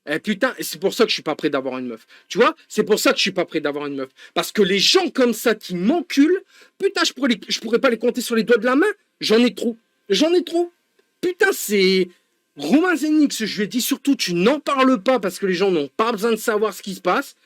Eh putain, et c'est pour ça que je suis pas prêt d'avoir une meuf. Tu vois, c'est pour ça que je suis pas prêt d'avoir une meuf. Parce que les gens comme ça qui m'enculent, putain, je pourrais pas les compter sur les doigts de la main. J'en ai trop. J'en ai trop. Putain, c'est... Romain Zenix, je lui ai dit surtout, tu n'en parles pas parce que les gens n'ont pas besoin de savoir ce qui se passe.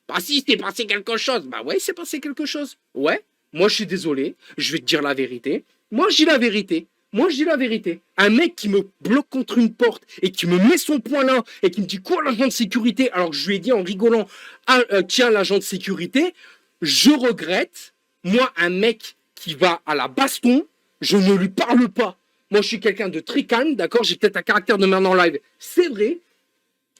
Bah si, il s'est passé quelque chose. Bah ouais, il s'est passé quelque chose. Ouais, moi je suis désolé, je vais te dire la vérité. Moi je dis la vérité. Moi je dis la vérité. Un mec qui me bloque contre une porte et qui me met son poing là et qui me dit quoi l'agent de sécurité alors que je lui ai dit en rigolant, ah, tiens l'agent de sécurité, je regrette. Moi un mec qui va à la baston, je ne lui parle pas. Moi je suis quelqu'un de très calme, d'accord, j'ai peut-être un caractère de merde en live, c'est vrai.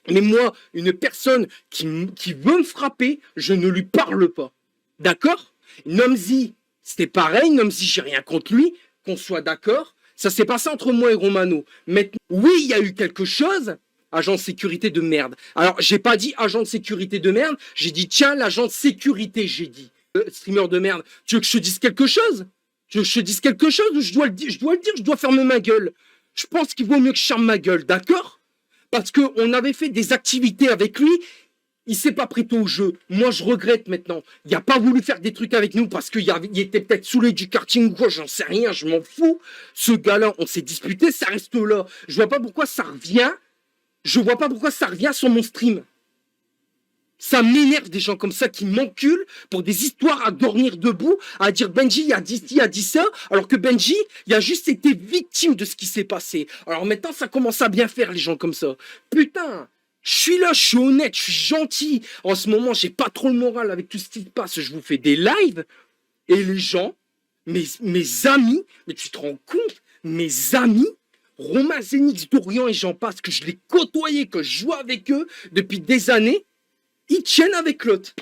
Mais moi, une personne qui veut me frapper, je ne lui parle pas. D'accord? Nomzi, c'était pareil. Nomzi, j'ai rien contre lui. Qu'on soit d'accord. Ça s'est passé entre moi et Romano. Maintenant, oui, il y a eu quelque chose. Agent de sécurité de merde. Alors, j'ai pas dit agent de sécurité de merde. J'ai dit, tiens, l'agent de sécurité, j'ai dit. Streamer de merde. Tu veux que je te dise quelque chose? Tu veux que je te dise quelque chose ou je dois le dire, je dois fermer ma gueule? Je pense qu'il vaut mieux que je ferme ma gueule, d'accord? Parce qu'on avait fait des activités avec lui, il s'est pas prêté au jeu. Moi, je regrette maintenant. Il n'a pas voulu faire des trucs avec nous parce qu'il était peut-être saoulé du karting ou quoi, j'en sais rien, je m'en fous. Ce gars-là, on s'est disputé, ça reste là. Je vois pas pourquoi ça revient. Je vois pas pourquoi ça revient sur mon stream. Ça m'énerve des gens comme ça qui m'enculent pour des histoires à dormir debout, à dire Benji il a dit ça, alors que Benji, il a juste été victime de ce qui s'est passé. Alors maintenant, ça commence à bien faire les gens comme ça. Putain, je suis là, je suis honnête, je suis gentil. En ce moment, j'ai pas trop le moral avec tout ce qui se passe. Je vous fais des lives et les gens, mes amis, mais tu te rends compte, mes amis, Romain Zenix, Dorian et j'en passe, que je les côtoyais, que je joue avec eux depuis des années, ils tiennent avec l'autre.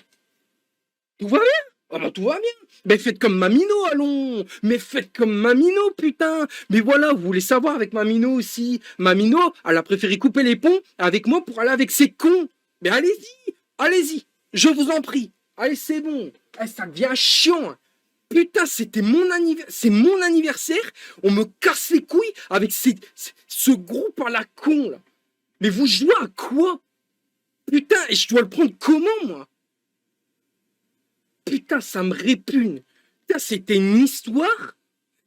Tout va bien? Ah ben tout va bien. Mais faites comme Mamino, allons. Mais faites comme Mamino, putain. Mais voilà, vous voulez savoir avec Mamino aussi. Mamino, elle a préféré couper les ponts avec moi pour aller avec ses cons. Mais allez-y, allez-y. Je vous en prie. Allez, c'est bon. Eh, ça devient chiant. Putain, c'est mon anniversaire. On me casse les couilles avec ce groupe à la con, là. Mais vous jouez à quoi? Putain, et je dois le prendre comment, moi? Putain, ça me répugne. Putain, c'était une histoire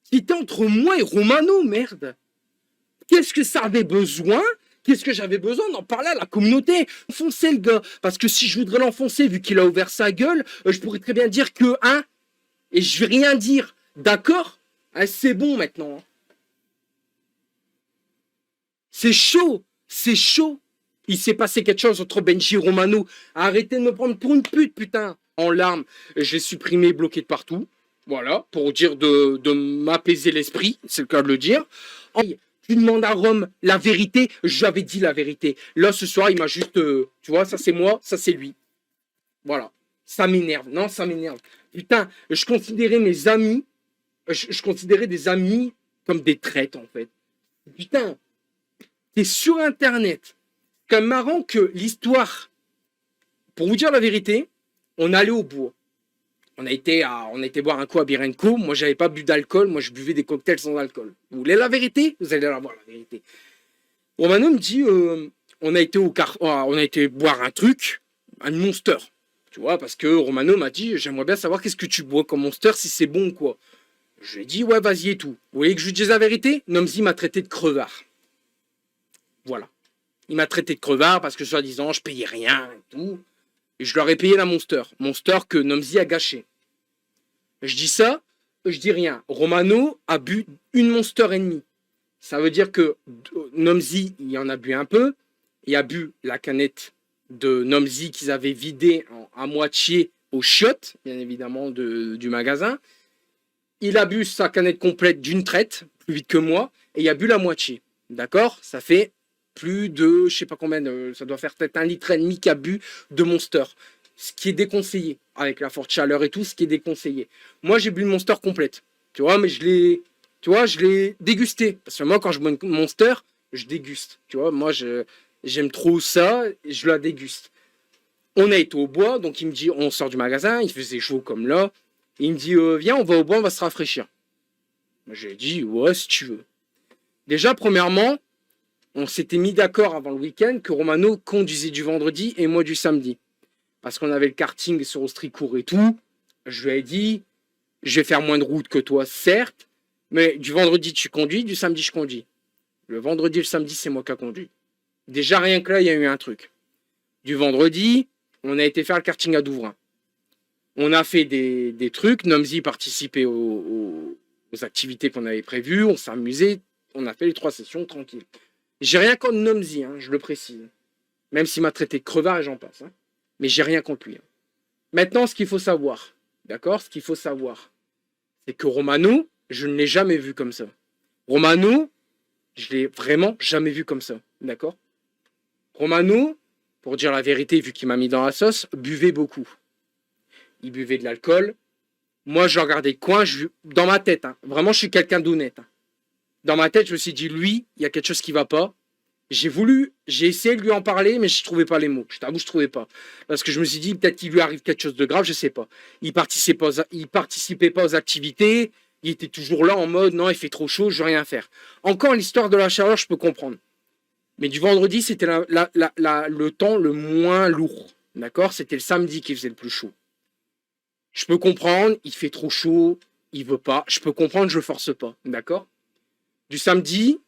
qui était entre moi et Romano, merde. Qu'est-ce que ça avait besoin? Qu'est-ce que j'avais besoin d'en parler à la communauté? Enfoncer le gars. Parce que si je voudrais l'enfoncer, vu qu'il a ouvert sa gueule, je pourrais très bien dire que, hein, et je vais rien dire. D'accord? Hein, c'est bon maintenant. C'est chaud. C'est chaud. Il s'est passé quelque chose entre Benji et Romano. Arrêtez de me prendre pour une pute, putain. En larmes, j'ai supprimé, bloqué de partout. Voilà, pour dire de m'apaiser l'esprit, c'est le cas de le dire. Tu demandes à Rome la vérité, j'avais dit la vérité. Là, ce soir, il m'a juste... tu vois, ça c'est moi, ça c'est lui. Voilà. Ça m'énerve. Non, ça m'énerve. Putain, je considérais mes amis, je considérais des amis comme des traites, en fait. Putain, t'es sur Internet. C'est quand même marrant que l'histoire... Pour vous dire la vérité, on allait au bois. On a été boire un coup à Birenco. Moi, j'avais pas bu d'alcool. Moi, je buvais des cocktails sans alcool. Vous voulez la vérité? Vous allez la voir, la vérité. Romano me dit, on a été boire un truc, un Monster. Tu vois, parce que Romano m'a dit, j'aimerais bien savoir qu'est-ce que tu bois comme Monster, si c'est bon ou quoi. Je lui ai dit, ouais, vas-y et tout. Vous voyez que je lui dise la vérité? Nomzi m'a traité de crevard. Voilà. Il m'a traité de crevard parce que, soi-disant, je payais rien et tout. Et je leur ai payé la Monster. Monster que Nomzi a gâché. Je dis ça, je dis rien. Romano a bu une Monster et demie. Ça veut dire que Nomzi, il en a bu un peu. Il a bu la canette de Nomzi qu'ils avaient vidée à moitié aux chiottes, bien évidemment, du magasin. Il a bu sa canette complète d'une traite, plus vite que moi, et il a bu la moitié. D'accord? Ça fait plus de, je sais pas combien, ça doit faire peut-être 1,5 litre qu'a bu de Monster. Ce qui est déconseillé, avec la forte chaleur et tout, ce qui est déconseillé. Moi, j'ai bu une Monster complète, tu vois, mais je l'ai dégusté. Parce que moi, quand je bois une Monster, je déguste, tu vois. Moi, j'aime trop ça, je la déguste. On a été au bois, donc il me dit, on sort du magasin, il faisait chaud comme là. Et il me dit, viens, on va au bois, on va se rafraîchir. J'ai dit, ouais, si tu veux. Déjà, premièrement, on s'était mis d'accord avant le week-end que Romano conduisait du vendredi et moi du samedi. Parce qu'on avait le karting sur Austricourt et tout. Je lui ai dit, je vais faire moins de route que toi, certes, mais du vendredi tu conduis, du samedi je conduis. Le vendredi et le samedi, c'est moi qui ai conduit. Déjà, rien que là, il y a eu un truc. Du vendredi, on a été faire le karting à Douvrin. On a fait des trucs. Nomzi participait aux activités qu'on avait prévues. On s'est amusé. On a fait les 3 sessions tranquille. J'ai rien contre Nomzi, hein, je le précise. Même s'il m'a traité de crevard et j'en passe. Hein. Mais j'ai rien contre lui. Hein. Maintenant, ce qu'il faut savoir, d'accord? Ce qu'il faut savoir, c'est que Romano, je ne l'ai jamais vu comme ça. Romano, je l'ai vraiment jamais vu comme ça. D'accord? Romano, pour dire la vérité, vu qu'il m'a mis dans la sauce, buvait beaucoup. Il buvait de l'alcool. Moi, je regardais le coin, dans ma tête, hein, vraiment, je suis quelqu'un d'honnête. Hein. Dans ma tête, je me suis dit, lui, il y a quelque chose qui va pas. J'ai essayé de lui en parler, mais je ne trouvais pas les mots. Je t'avoue, je ne trouvais pas. Parce que je me suis dit, peut-être qu'il lui arrive quelque chose de grave, je ne sais pas. Il participait pas aux activités. Il était toujours là en mode, non, il fait trop chaud, je ne veux rien faire. Encore l'histoire de la chaleur, je peux comprendre. Mais du vendredi, c'était le temps le moins lourd. D'accord? C'était le samedi qui faisait le plus chaud. Je peux comprendre, il fait trop chaud, il veut pas. Je peux comprendre, je force pas. D'accord? Du samedi,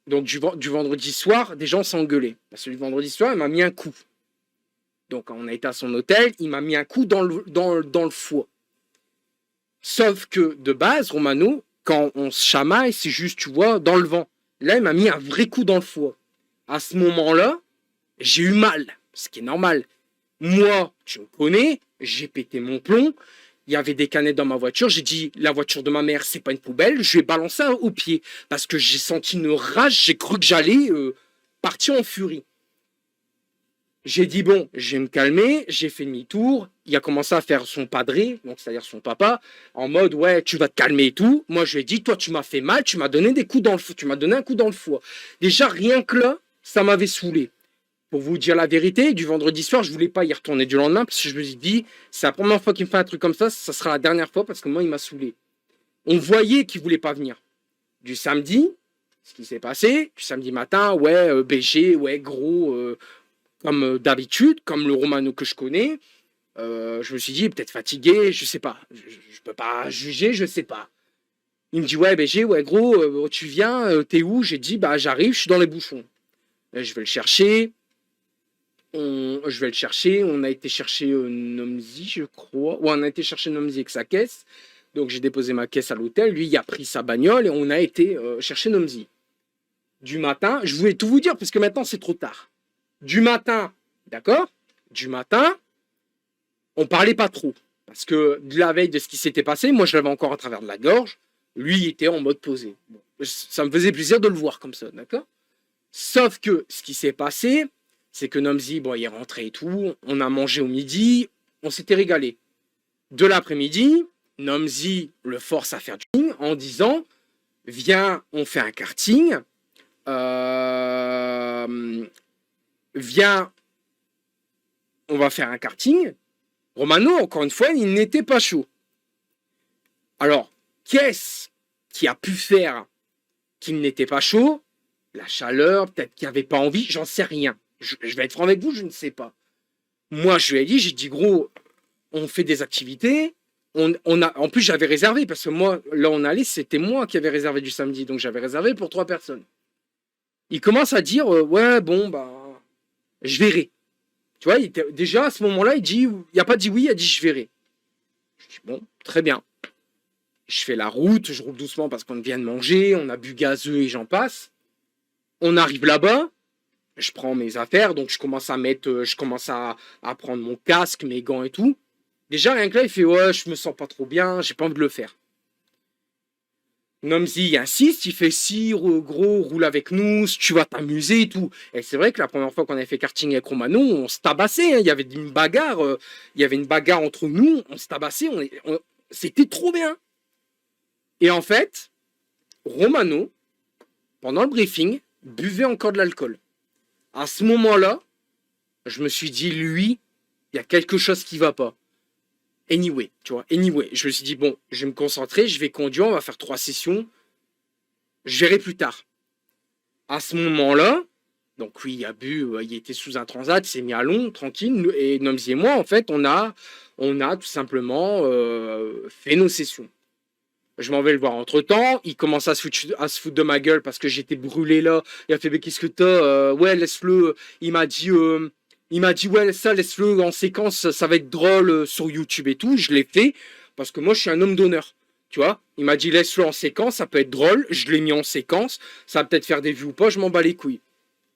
donc du vendredi soir, des gens s'engueulaient. Parce que du vendredi soir, il m'a mis un coup. Donc, quand on a été à son hôtel, il m'a mis un coup dans le foie. Sauf que, de base, Romano, quand on se chamaille, c'est juste, tu vois, dans le vent. Là, il m'a mis un vrai coup dans le foie. À ce moment-là, j'ai eu mal, ce qui est normal. Moi, tu me connais, j'ai pété mon plomb. Il y avait des canettes dans ma voiture. J'ai dit, la voiture de ma mère, c'est pas une poubelle. Je vais balancer au pied. Parce que j'ai senti une rage. J'ai cru que j'allais partir en furie. J'ai dit, bon, je vais me calmer. J'ai fait demi-tour. Il a commencé à faire son padré, donc c'est-à-dire son papa, en mode, ouais, tu vas te calmer et tout. Moi, je lui ai dit, toi, tu m'as fait mal. Tu m'as donné des coups dans le foie. Tu m'as donné un coup dans le foie. Déjà, rien que là, ça m'avait saoulé. Pour vous dire la vérité, du vendredi soir, je voulais pas y retourner du lendemain parce que je me suis dit, c'est la première fois qu'il me fait un truc comme ça sera la dernière fois parce que moi, il m'a saoulé. On voyait qu'il voulait pas venir. Du samedi, ce qui s'est passé, du samedi matin, ouais, BG, ouais, gros, comme d'habitude, comme le Romano que je connais. Je me suis dit, peut-être fatigué, je sais pas. Je peux pas juger, je sais pas. Il me dit, ouais, BG, ouais, gros, tu viens, t'es où? J'ai dit, bah, j'arrive, je suis dans les bouchons. Je vais le chercher. Je vais le chercher. On a été chercher Nomzi, je crois. Ouais, on a été chercher Nomzi avec sa caisse. Donc j'ai déposé ma caisse à l'hôtel. Lui, il a pris sa bagnole et on a été chercher Nomzi. Du matin, je voulais tout vous dire parce que maintenant c'est trop tard. Du matin, d'accord? Du matin, on parlait pas trop. Parce que de la veille de ce qui s'était passé, moi je l'avais encore à travers de la gorge. Lui, il était en mode posé. Bon, ça me faisait plaisir de le voir comme ça, d'accord? Sauf que ce qui s'est passé, c'est que Nomzi, bon, il est rentré et tout, on a mangé au midi, on s'était régalé. De l'après-midi, Nomzi le force à faire du karting en disant, viens, on fait un karting, viens, on va faire un karting. Romano, encore une fois, il n'était pas chaud. Alors, qu'est-ce qui a pu faire qu'il n'était pas chaud? La chaleur, peut-être qu'il n'avait pas envie, j'en sais rien. Je vais être franc avec vous, je ne sais pas. Moi, je lui ai dit, j'ai dit, gros, on fait des activités. En plus, j'avais réservé, parce que moi, là, on allait, c'était moi qui avais réservé du samedi, donc j'avais réservé pour 3 personnes. Il commence à dire, ouais, bon, bah, je verrai. Tu vois, déjà, à ce moment-là, il n'a pas dit oui, il a dit, je verrai. Je dis, bon, très bien. Je fais la route, je roule doucement parce qu'on vient de manger, on a bu gazeux et j'en passe. On arrive là-bas, je prends mes affaires, donc je commence à prendre mon casque, mes gants et tout. Déjà, rien que là, il fait, ouais, je me sens pas trop bien, j'ai pas envie de le faire. Nomzi insiste, il fait, si, gros, roule avec nous, si tu vas t'amuser et tout. Et c'est vrai que la première fois qu'on avait fait karting avec Romano, on se tabassait, hein, il y avait une bagarre, entre nous, on se tabassait, c'était trop bien. Et en fait, Romano, pendant le briefing, buvait encore de l'alcool. À ce moment-là, je me suis dit, lui, il y a quelque chose qui va pas. Anyway, tu vois, je me suis dit, bon, je vais me concentrer, je vais conduire, on va faire 3 sessions, je verrai plus tard. À ce moment-là, Donc oui, il a bu, il était sous un transat, il s'est mis à long, tranquille. Et Nomzi et moi, en fait, on a tout simplement fait nos sessions. Je m'en vais le voir entre-temps. Il commence à se foutre de ma gueule parce que j'étais brûlé là. Il a fait, mais qu'est-ce que t'as ouais, laisse-le. Il m'a dit, ouais, ça, laisse-le en séquence. Ça va être drôle sur YouTube et tout. Je l'ai fait parce que moi, je suis un homme d'honneur. Tu vois, il m'a dit, laisse-le en séquence. Ça peut être drôle. Je l'ai mis en séquence. Ça va peut-être faire des vues ou pas. Je m'en bats les couilles.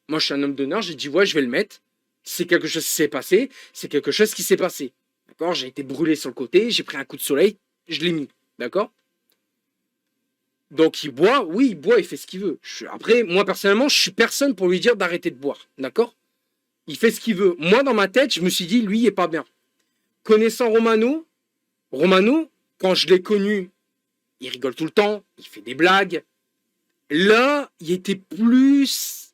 Moi, je suis un homme d'honneur. J'ai dit, ouais, je vais le mettre. C'est quelque chose qui s'est passé. C'est quelque chose qui s'est passé. D'accord. J'ai été brûlé sur le côté. J'ai pris un coup de soleil. Je l'ai mis. D'accord. Donc il boit, oui, il boit, il fait ce qu'il veut. Après, moi personnellement, je suis personne pour lui dire d'arrêter de boire, d'accord? Il fait ce qu'il veut. Moi, dans ma tête, je me suis dit, lui, il est pas bien. Connaissant Romano, quand je l'ai connu, il rigole tout le temps, il fait des blagues. Là, il était plus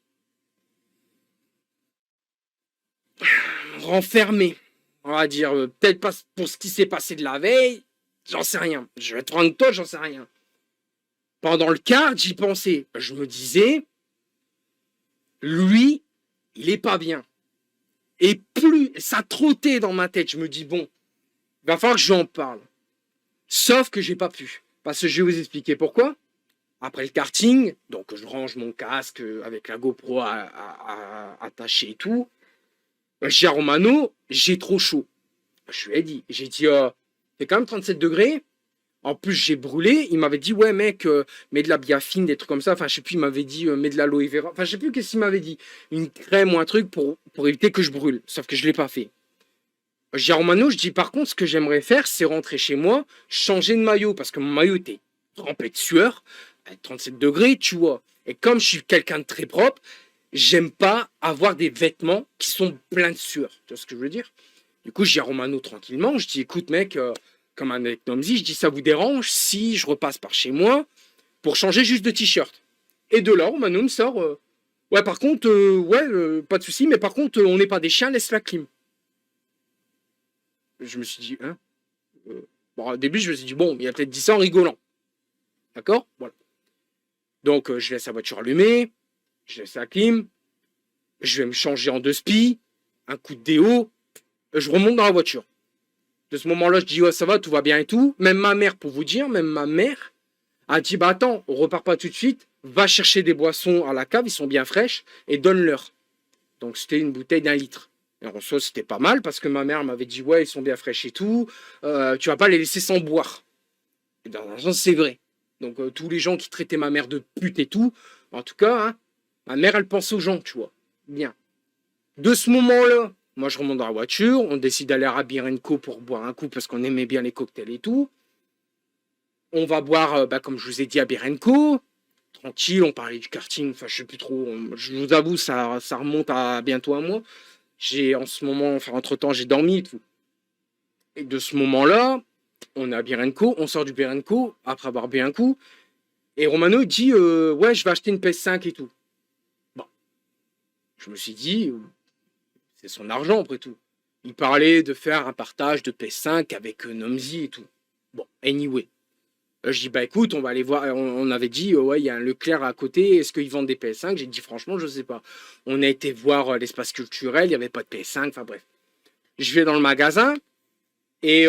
renfermé, on va dire. Peut-être pas pour ce qui s'est passé de la veille, j'en sais rien. Je vais être franc avec toi, j'en sais rien. Pendant le quart, j'y pensais. Je me disais, lui, il est pas bien. Et plus ça trottait dans ma tête, je me dis, bon, il va falloir que j'en parle. Sauf que j'ai pas pu. Parce que je vais vous expliquer pourquoi. Après le karting, donc je range mon casque avec la GoPro attachée et tout. J'ai Romano, j'ai trop chaud. Je lui ai dit, c'est quand même 37 degrés. En plus, j'ai brûlé. Il m'avait dit, ouais, mec, mets de la biafine, des trucs comme ça. Enfin, je sais plus, il m'avait dit, mets de l'aloe vera. Enfin, je sais plus qu'est-ce qu'il m'avait dit. Une crème ou un truc pour éviter que je brûle. Sauf que je l'ai pas fait. J'ai à Romano, je dis, par contre, ce que j'aimerais faire, c'est rentrer chez moi, changer de maillot, parce que mon maillot était trempé de sueur, à 37 degrés, tu vois. Et comme je suis quelqu'un de très propre, j'aime pas avoir des vêtements qui sont pleins de sueur. Tu vois ce que je veux dire? Du coup, j'ai à Romano tranquillement. Je dis, écoute, mec, comme un avec Nomzi, je dis, ça vous dérange si je repasse par chez moi pour changer juste de t-shirt? Et de là, Romano me sort, ouais, par contre, ouais, pas de souci, mais par contre, on n'est pas des chiens, laisse la clim. Je me suis dit, hein? Bon, au début, je me suis dit, bon, il a peut-être dit ça en rigolant. D'accord? Voilà. Donc, je laisse la voiture allumée, je laisse la clim, je vais me changer en 2 spi, un coup de déo, je remonte dans la voiture. De ce moment-là, je dis, ouais, ça va, tout va bien et tout. Même ma mère, pour vous dire, même ma mère a dit, bah attends, on repart pas tout de suite, va chercher des boissons à la cave, ils sont bien fraîches, et donne-leur. Donc, c'était une bouteille d'1 litre. Et en soi, c'était pas mal parce que ma mère m'avait dit, ouais, ils sont bien fraîches et tout, tu vas pas les laisser sans boire. Et dans un sens, c'est vrai. Donc, tous les gens qui traitaient ma mère de pute et tout, en tout cas, hein, ma mère, elle pense aux gens, tu vois. Bien. De ce moment-là, moi, je remonte dans la voiture, on décide d'aller à Birenco pour boire un coup parce qu'on aimait bien les cocktails et tout. On va boire, comme je vous ai dit, à Birenco. Tranquille, on parlait du karting, enfin, je sais plus trop. Je vous avoue, ça remonte à bientôt un mois. En ce moment, enfin, entre-temps, j'ai dormi et tout. Et de ce moment-là, on est à Birenco, on sort du Birenco, après avoir bu un coup, et Romano dit, ouais, je vais acheter une PS5 et tout. Bon, je me suis dit, c'est son argent après tout. Il parlait de faire un partage de PS5 avec Nomzi et tout. Bon, anyway. Je dis, bah écoute, on va aller voir. On avait dit, ouais, il y a un Leclerc à côté, est-ce qu'ils vendent des PS5? J'ai dit, franchement, je sais pas. On a été voir l'espace culturel, il n'y avait pas de PS5, enfin bref. Je vais dans le magasin, et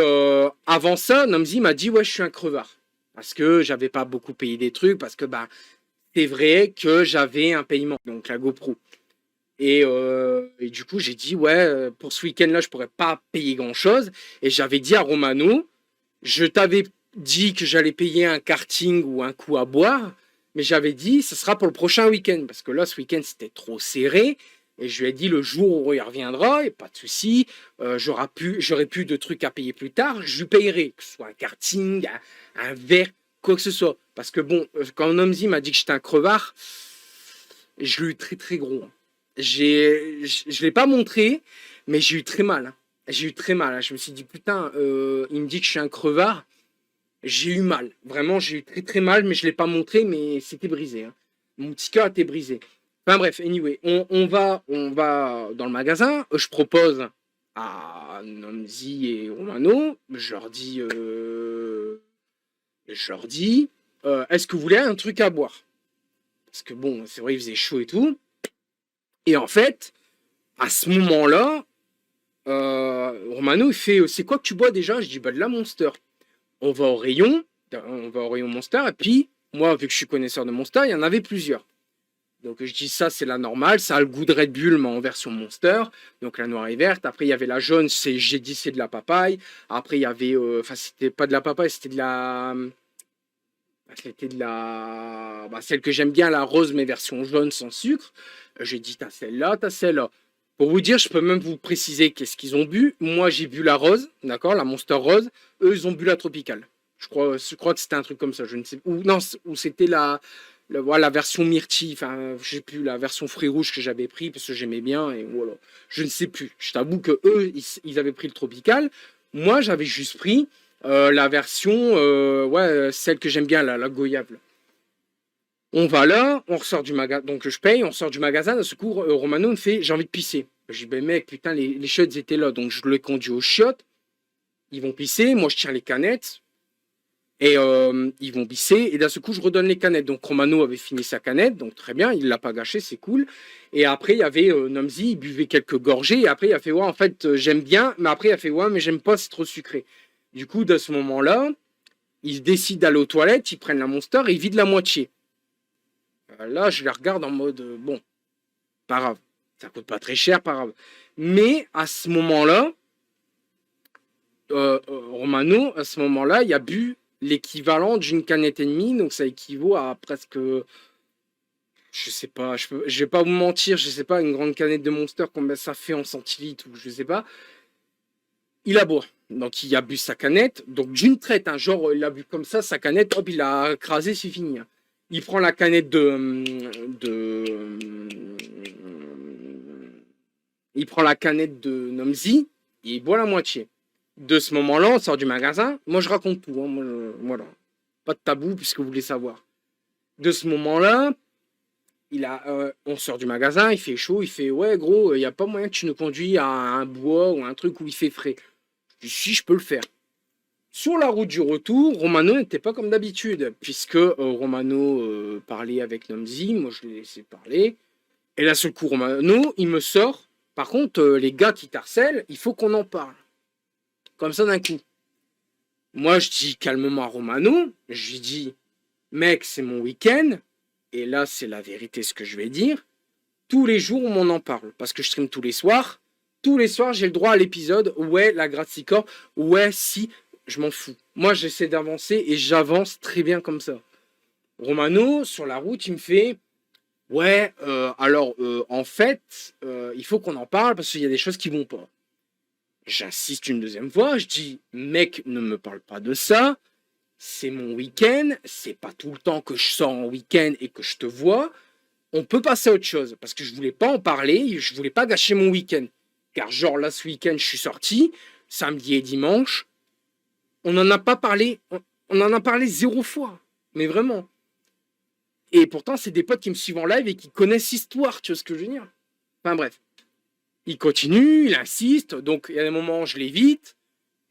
avant ça, Nomzi m'a dit, ouais, je suis un crevard. Parce que j'avais pas beaucoup payé des trucs, parce que bah, c'est vrai que j'avais un paiement, donc la GoPro. Et du coup, j'ai dit, ouais, pour ce week-end-là, je pourrais pas payer grand-chose. Et j'avais dit à Romano, je t'avais dit que j'allais payer un karting ou un coup à boire, mais j'avais dit, ce sera pour le prochain week-end. Parce que là, ce week-end, c'était trop serré. Et je lui ai dit, le jour où il reviendra, et pas de souci, j'aurai plus de trucs à payer plus tard, je lui payerai, que ce soit un karting, un verre, quoi que ce soit. Parce que bon, quand Nomzi m'a dit que j'étais un crevard, je lui ai eu très très gros. Je l'ai pas montré, mais j'ai eu très mal. J'ai eu très mal. Je me suis dit, putain, il me dit que je suis un crevard. J'ai eu mal. Vraiment, j'ai eu très très mal, mais je l'ai pas montré, mais c'était brisé. Hein. Mon petit cœur était brisé. Enfin bref, anyway, on va dans le magasin. Je propose à Nomzi et Romano. Je leur dis, est-ce que vous voulez un truc à boire? Parce que bon, c'est vrai, il faisait chaud et tout. Et en fait, à ce moment-là, Romano, il fait c'est quoi que tu bois déjà? Je dis bah de la Monster. On va au rayon, Monster, et puis moi, vu que je suis connaisseur de Monster, il y en avait plusieurs. Donc je dis ça, c'est la normale, ça a le goût de Red Bull, mais en version Monster. Donc la noire et verte. Après, il y avait la jaune, j'ai dit c'est de la papaye. Après, il y avait, enfin, c'était pas de la papaye, c'était de la. C'était de la. Celle que j'aime bien, la rose, mais version jaune sans sucre. J'ai dit t'as celle-là, t'as celle-là. Pour vous dire, je peux même vous préciser qu'est-ce qu'ils ont bu. Moi, j'ai bu la rose, d'accord, la Monster Rose. Eux, ils ont bu la tropicale. Je crois que c'était un truc comme ça. Je ne sais ou non, ou c'était voilà, la version myrtille. Enfin, je sais plus la version fruits rouges que j'avais pris parce que j'aimais bien et voilà. Je ne sais plus. Je t'avoue que eux, ils avaient pris le tropical. Moi, j'avais juste pris la version, ouais, celle que j'aime bien, la goyave. Là. On va là, on ressort du magasin, donc je paye, on sort du magasin, d'un secours, Romano me fait, j'ai envie de pisser. Je dis, ben mec, putain, les chiottes étaient là, donc je les conduis aux chiottes, ils vont pisser, moi je tiens les canettes, et ils vont pisser, et d'un seul coup, je redonne les canettes. Donc Romano avait fini sa canette, donc très bien, il l'a pas gâché, c'est cool. Et après, il y avait Nomzi, il buvait quelques gorgées, et après, il a fait, ouais, en fait, j'aime bien, mais après, il a fait, ouais, mais j'aime pas, c'est trop sucré. Du coup, de ce moment-là, ils décident d'aller aux toilettes, ils prennent la Monster, et ils vident la moitié. Là, je les regarde en mode, bon, pas grave, ça coûte pas très cher, pas grave. Mais à ce moment-là, Romano, à ce moment-là, il a bu l'équivalent d'une canette et demie, donc ça équivaut à presque, je sais pas, je vais pas vous mentir, je sais pas, une grande canette de Monster, combien ça fait en centilitres, ou je sais pas. Il a boit. Donc il a bu sa canette, donc d'une traite, hein, genre il a bu comme ça sa canette, hop, il a écrasé, c'est fini. Hein. Il prend la canette il prend la canette de Nomzi et il boit la moitié. De ce moment-là, on sort du magasin. Moi, je raconte tout. Hein, voilà. Pas de tabou puisque vous voulez savoir. De ce moment-là, on sort du magasin, il fait chaud, il fait ouais gros, il n'y a pas moyen que tu nous conduis à un bois ou un truc où il fait frais. Je dis si, je peux le faire. Sur la route du retour, Romano n'était pas comme d'habitude, puisque Romano parlait avec Nomzi, moi je l'ai laissé parler. Et là, sur le coup, Romano, il me sort. Par contre, les gars qui t'harcèlent, il faut qu'on en parle. Comme ça d'un coup. Moi, je dis calmement à Romano, je lui dis, mec, c'est mon week-end. Et là, c'est la vérité ce que je vais dire. Tous les jours, on m'en en parle. Parce que je stream tous les soirs. Tous les soirs, j'ai le droit à l'épisode. Ouais, la Graticor. Ouais, si. Je m'en fous. Moi, j'essaie d'avancer et j'avance très bien comme ça. Romano, sur la route, il me fait ouais, alors, en fait, il faut qu'on en parle parce qu'il y a des choses qui vont pas. J'insiste une deuxième fois, je dis mec, ne me parle pas de ça. C'est mon week-end, c'est pas tout le temps que je sors en week-end et que je te vois. On peut passer à autre chose parce que je voulais pas en parler, je voulais pas gâcher mon week-end. Car genre là, ce week-end, je suis sorti, samedi et dimanche. On n'en a pas parlé, on en a parlé 0 fois. Mais vraiment. Et pourtant, c'est des potes qui me suivent en live et qui connaissent l'histoire, tu vois ce que je veux dire. Enfin bref. Il continue, il insiste, donc il y a des moments, je l'évite.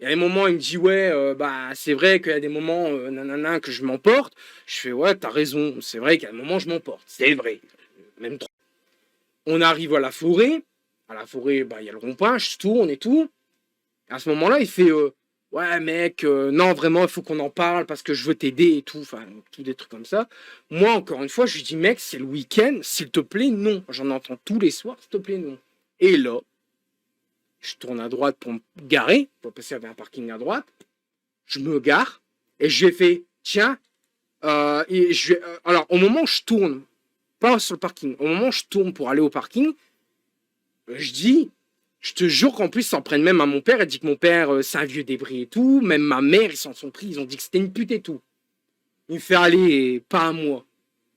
Il y a des moments, il me dit, ouais, c'est vrai qu'il y a des moments, nanana, que je m'emporte. Je fais, ouais, t'as raison, c'est vrai qu'il y a des moments, je m'emporte. C'est vrai. Même trop. On arrive à la forêt. À la forêt, il y a le rond-point, je tourne et tout. À ce moment-là, il fait, ouais, mec, non, vraiment, il faut qu'on en parle parce que je veux t'aider et tout. Enfin, tout des trucs comme ça. Moi, encore une fois, je lui dis, mec, c'est le week-end, s'il te plaît, non. J'en entends tous les soirs, s'il te plaît, non. Et là, je tourne à droite pour me garer, parce qu'il y avait un parking à droite. Je me gare et je lui ai fait, tiens, alors au moment où je tourne, pas sur le parking, au moment où je tourne pour aller au parking, je dis, je te jure qu'en plus, ils s'en prennent même à mon père. Elle dit que mon père, c'est un vieux débris et tout. Même ma mère, ils s'en sont pris. Ils ont dit que c'était une pute et tout. Il me fait aller, pas à moi.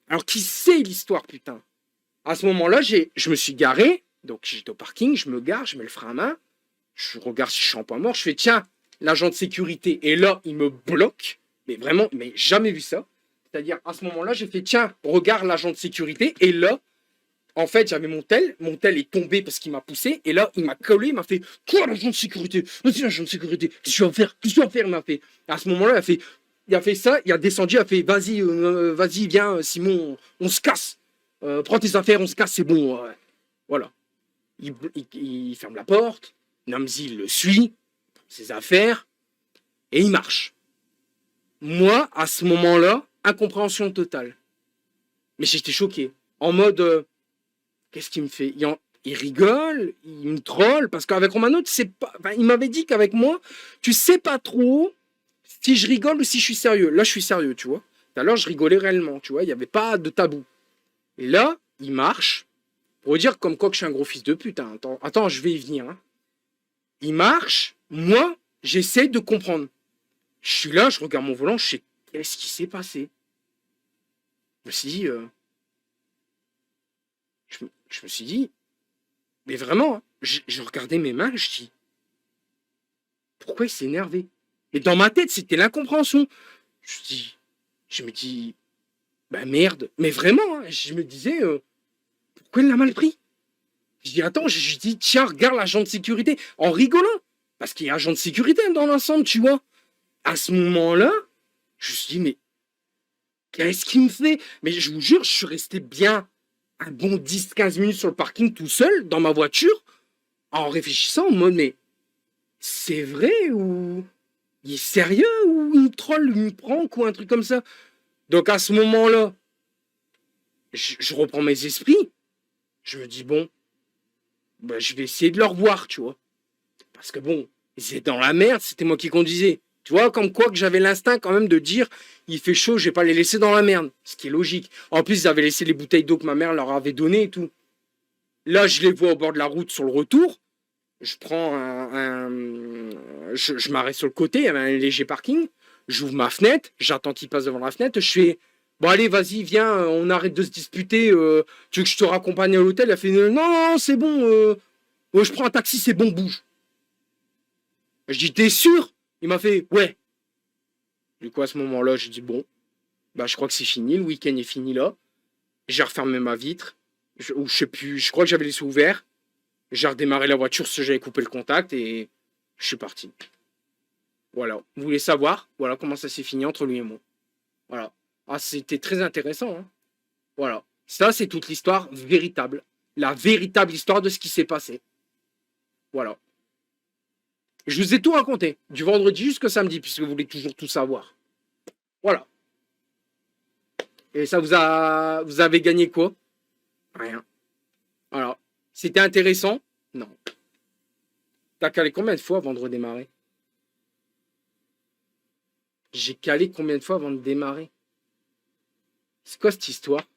Alors, qui sait l'histoire, putain? À ce moment-là, je me suis garé. Donc, j'étais au parking, je me gare, je mets le frein à main. Je regarde si je suis en point mort. Je fais, tiens, l'agent de sécurité. Et là, il me bloque. Mais vraiment, mais jamais vu ça. C'est-à-dire, à ce moment-là, j'ai fait, tiens, regarde l'agent de sécurité. Et là, en fait, j'avais mon tel est tombé parce qu'il m'a poussé, et là, il m'a collé, il m'a fait quoi, l'agent de sécurité? Vas-y, l'agent de sécurité, qu'est-ce que tu vas faire? Qu'est-ce que tu vas faire? Il m'a fait. À ce moment-là, il a fait ça, il a descendu, il a fait vas-y, viens, Simon, on se casse. Prends tes affaires, on se casse, c'est bon. Voilà. Il ferme la porte, Namzi le suit, ses affaires, et il marche. Moi, à ce moment-là, incompréhension totale. Mais j'étais choqué. En mode, qu'est-ce qu'il me fait? Il rigole, il me troll, parce qu'avec Romano, tu sais pas, enfin, il m'avait dit qu'avec moi, tu sais pas trop si je rigole ou si je suis sérieux. Là, je suis sérieux, tu vois. Tout à l'heure, je rigolais réellement, tu vois, il n'y avait pas de tabou. Et là, il marche, pour dire comme quoi que je suis un gros fils de pute. Hein. Attends, je vais y venir. Hein. Il marche, moi, j'essaie de comprendre. Je suis là, je regarde mon volant, je sais qu'est-ce qui s'est passé. Je me suis dit, je me suis dit, mais vraiment, hein, je regardais mes mains, je dis, pourquoi il s'est énervé? Et dans ma tête, c'était l'incompréhension. Je me dis, bah merde. Mais vraiment, hein, je me disais, pourquoi il l'a mal pris? Je dis, attends, je dis, tiens, regarde l'agent de sécurité, en rigolant. Parce qu'il y a agent de sécurité dans l'ensemble, tu vois. À ce moment-là, je me suis dit, mais qu'est-ce qu'il me fait? Mais je vous jure, je suis resté bien un bon 10-15 minutes sur le parking tout seul, dans ma voiture, en réfléchissant, en mode, mais c'est vrai ou il est sérieux ou il me troll, il me prank ou un truc comme ça? Donc à ce moment-là, je reprends mes esprits. Je me dis, bon, bah, je vais essayer de le revoir, tu vois. Parce que bon, ils étaient dans la merde, c'était moi qui conduisais. Tu vois, comme quoi que j'avais l'instinct quand même de dire, il fait chaud, je vais pas les laisser dans la merde. Ce qui est logique. En plus, ils avaient laissé les bouteilles d'eau que ma mère leur avait données et tout. Là, je les vois au bord de la route sur le retour. Je prends je m'arrête sur le côté, il y avait un léger parking. J'ouvre ma fenêtre, j'attends qu'il passe devant la fenêtre. Je fais, bon allez, vas-y, viens, on arrête de se disputer. Tu veux que je te raccompagne à l'hôtel? Elle fait, non, non, c'est bon. Je prends un taxi, c'est bon, bouge. Je dis, t'es sûr? Il m'a fait, ouais. Du coup, à ce moment-là, je dis, bon, bah, je crois que c'est fini, le week-end est fini là. J'ai refermé ma vitre, ou je sais plus, je crois que j'avais laissé ouvert. J'ai redémarré la voiture, parce que j'avais coupé le contact et je suis parti. Voilà. Vous voulez savoir? Voilà comment ça s'est fini entre lui et moi. Voilà. Ah, c'était très intéressant. Hein. Voilà. Ça, c'est toute l'histoire véritable. La véritable histoire de ce qui s'est passé. Voilà. Je vous ai tout raconté, du vendredi jusqu'au samedi, puisque vous voulez toujours tout savoir. Voilà. Et ça vous avez gagné quoi? Rien. Voilà. C'était intéressant? Non. T'as calé combien de fois avant de redémarrer? J'ai calé combien de fois avant de démarrer? C'est quoi cette histoire?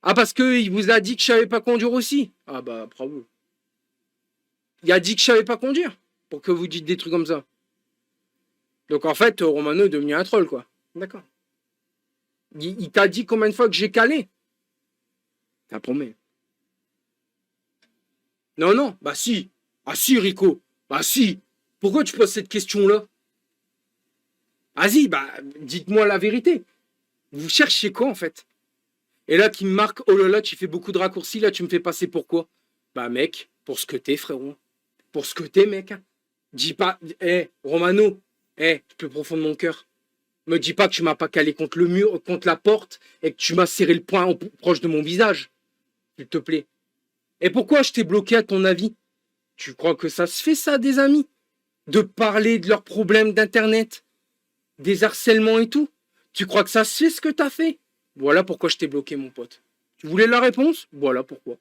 Ah, parce qu'il vous a dit que je savais pas conduire aussi? Ah bah, bravo. Il a dit que je savais pas conduire pour que vous dites des trucs comme ça. Donc en fait, Romano est devenu un troll, quoi. D'accord. Il t'a dit combien de fois que j'ai calé? T'as promis. Non, non, bah si. Ah si, Rico. Bah si. Pourquoi tu poses cette question-là? Vas-y, bah, dites-moi la vérité. Vous cherchez quoi, en fait? Et là, qui me marque, oh là là, tu fais beaucoup de raccourcis, là, tu me fais passer pour quoi? Bah, mec, pour ce que t'es, frérot. Pour ce que t'es, mec. Dis pas, Romano, du plus profond de mon cœur. Me dis pas que tu m'as pas calé contre le mur, contre la porte, et que tu m'as serré le poing proche de mon visage. S'il te plaît. Et pourquoi je t'ai bloqué à ton avis? Tu crois que ça se fait, ça, des amis? De parler de leurs problèmes d'internet, des harcèlements et tout? Tu crois que ça se fait ce que t'as fait? Voilà pourquoi je t'ai bloqué, mon pote. Tu voulais la réponse? Voilà pourquoi.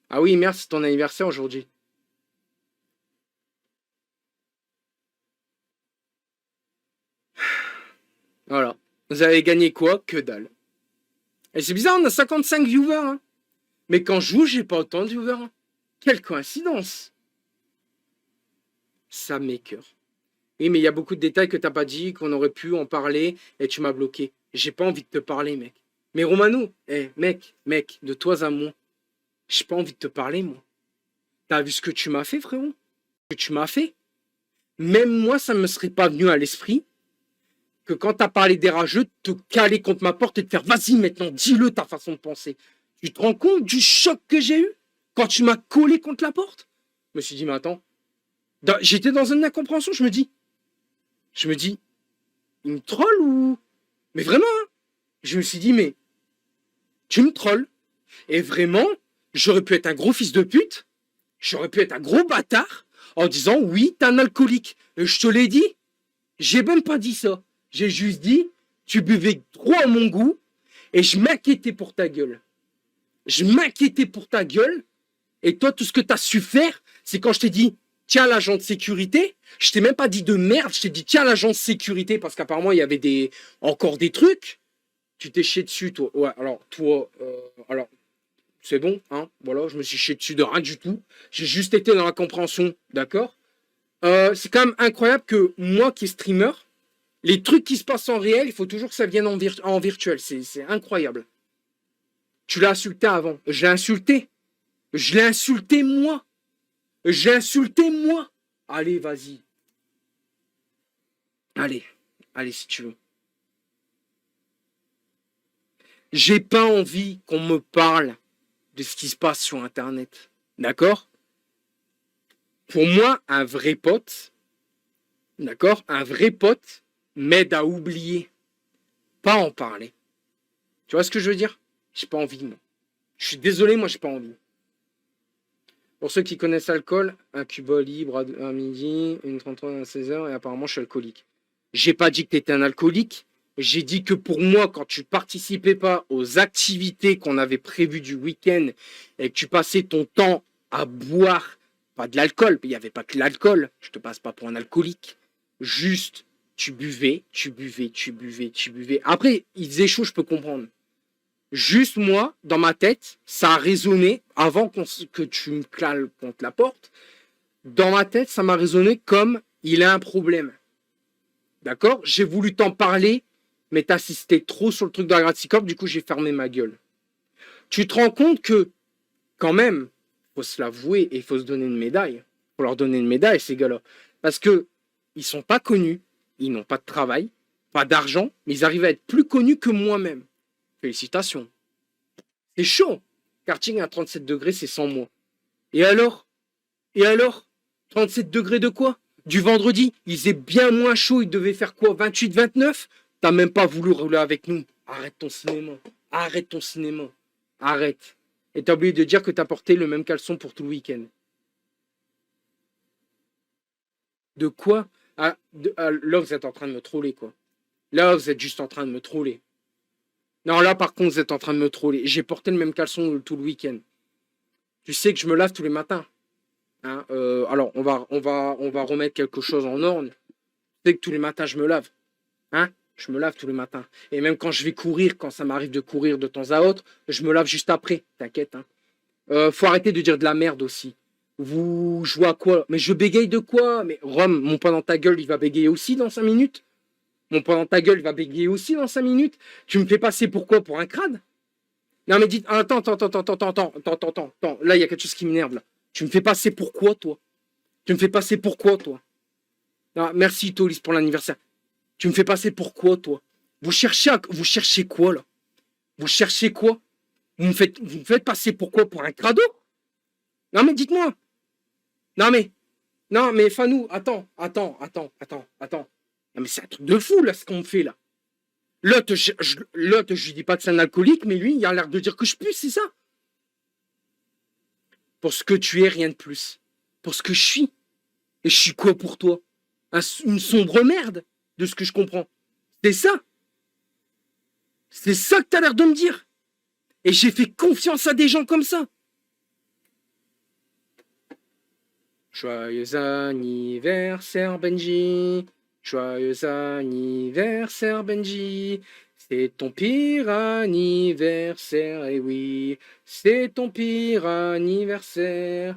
Ah oui, merde, c'est ton anniversaire aujourd'hui. Voilà. Vous avez gagné quoi? Que dalle. Et c'est bizarre, on a 55 viewers. Hein. Mais quand je joue, j'ai pas autant de viewers. Hein. Quelle coïncidence. Ça m'écoeure. Oui, mais il y a beaucoup de détails que t'as pas dit, qu'on aurait pu en parler, et tu m'as bloqué. J'ai pas envie de te parler, mec. Mais Romano, mec, de toi à moi, j'ai pas envie de te parler, moi. T'as vu ce que tu m'as fait, frérot? Ce que tu m'as fait? Même moi, ça me serait pas venu à l'esprit que quand t'as parlé des rageux, te caler contre ma porte et te faire vas-y maintenant, dis-le ta façon de penser. Tu te rends compte du choc que j'ai eu quand tu m'as collé contre la porte? Je me suis dit, mais attends, j'étais dans une incompréhension, je me dis, il me troll ou... Mais vraiment, hein, je me suis dit, mais tu me trolles. Et vraiment, j'aurais pu être un gros fils de pute, j'aurais pu être un gros bâtard en disant oui, t'es un alcoolique. Et je te l'ai dit, j'ai même pas dit ça. J'ai juste dit, tu buvais trop à mon goût et je m'inquiétais pour ta gueule. Je m'inquiétais pour ta gueule et toi, tout ce que t'as su faire, c'est quand je t'ai dit, tiens l'agent de sécurité, je t'ai même pas dit de merde, je t'ai dit tiens l'agent de sécurité parce qu'apparemment il y avait encore des trucs. Tu t'es chié dessus, toi. Ouais, alors, toi, alors, c'est bon, hein, voilà, je me suis chié dessus de rien du tout. J'ai juste été dans la compréhension, d'accord. C'est quand même incroyable que moi qui est streamer, les trucs qui se passent en réel, il faut toujours que ça vienne en virtuel. C'est incroyable. Tu l'as insulté avant. Je l'ai insulté. Je l'ai insulté moi. J'ai insulté moi. Allez, vas-y. Allez. Allez, si tu veux. J'ai pas envie qu'on me parle de ce qui se passe sur Internet. D'accord? Pour moi, un vrai pote, d'accord? Un vrai pote m'aide à oublier, pas en parler. Tu vois ce que je veux dire? J'ai pas envie, moi. Je suis désolé, moi, j'ai pas envie. Pour ceux qui connaissent l'alcool, un Cuba libre à midi, une 33 à 16h, et apparemment, je suis alcoolique. J'ai pas dit que tu étais un alcoolique. J'ai dit que pour moi, quand tu participais pas aux activités qu'on avait prévues du week-end et que tu passais ton temps à boire, pas de l'alcool, il n'y avait pas que l'alcool, je te passe pas pour un alcoolique, juste tu buvais, tu buvais, tu buvais, tu buvais. Après, il faisait chaud, je peux comprendre. Juste moi, dans ma tête, ça a résonné, avant que tu me cales contre la porte, dans ma tête, ça m'a résonné comme il a un problème. D'accord? J'ai voulu t'en parler, mais t'assistais trop sur le truc de la Graticorp, du coup j'ai fermé ma gueule. Tu te rends compte que, quand même, faut se l'avouer et il faut se donner une médaille. Faut leur donner une médaille, ces gars-là. Parce que ils sont pas connus, ils n'ont pas de travail, pas d'argent, mais ils arrivent à être plus connus que moi-même. Félicitations. C'est chaud. Karting à 37 degrés, c'est 100 mois. Et alors? 37 degrés de quoi? Du vendredi, il faisait bien moins chaud, il devait faire quoi? 28, 29? T'as même pas voulu rouler avec nous. Arrête ton cinéma. Arrête ton cinéma. Arrête. Et t'as oublié de dire que t'as porté le même caleçon pour tout le week-end. De quoi? Là, vous êtes en train de me troller, quoi. Là, vous êtes juste en train de me troller. Non, là, par contre, vous êtes en train de me troller. J'ai porté le même caleçon tout le week-end. Tu sais que je me lave tous les matins. Hein, alors, on va remettre quelque chose en ordre. Tu sais que tous les matins, je me lave. Hein? Je me lave tous les matins. Et même quand je vais courir, quand ça m'arrive de courir de temps à autre, je me lave juste après. T'inquiète. Hein. Faut arrêter de dire de la merde aussi. Vous jouez à quoi? Mais je bégaye de quoi? Mais Rome, mon poing dans ta gueule, il va bégayer aussi dans 5 minutes? Mon poing dans ta gueule, il va bégayer aussi dans 5 minutes? Tu me fais passer pour quoi? Pour un crâne? Non mais dites, attends. Là, il y a quelque chose qui m'énerve là. Tu me fais passer pour quoi, toi? Tu me fais passer pour quoi, toi? Non, merci, Tolis, pour l'anniversaire. Tu me fais passer pour quoi, toi? Vous cherchez quoi, là? Vous cherchez quoi? Vous me faites passer pour quoi? Pour un crado? Non, mais dites-moi. Non, mais Fanou, attends. Non, mais c'est un truc de fou, là, ce qu'on me fait, là. L'autre, je dis pas que c'est un alcoolique, mais lui, il a l'air de dire que je pue, c'est ça? Pour ce que tu es, rien de plus. Pour ce que je suis. Et je suis quoi pour toi? Une sombre merde, de ce que je comprends. C'est ça. C'est ça que t'as l'air de me dire. Et j'ai fait confiance à des gens comme ça. Joyeux anniversaire, Benji. Joyeux anniversaire, Benji. C'est ton pire anniversaire, et oui, c'est ton pire anniversaire.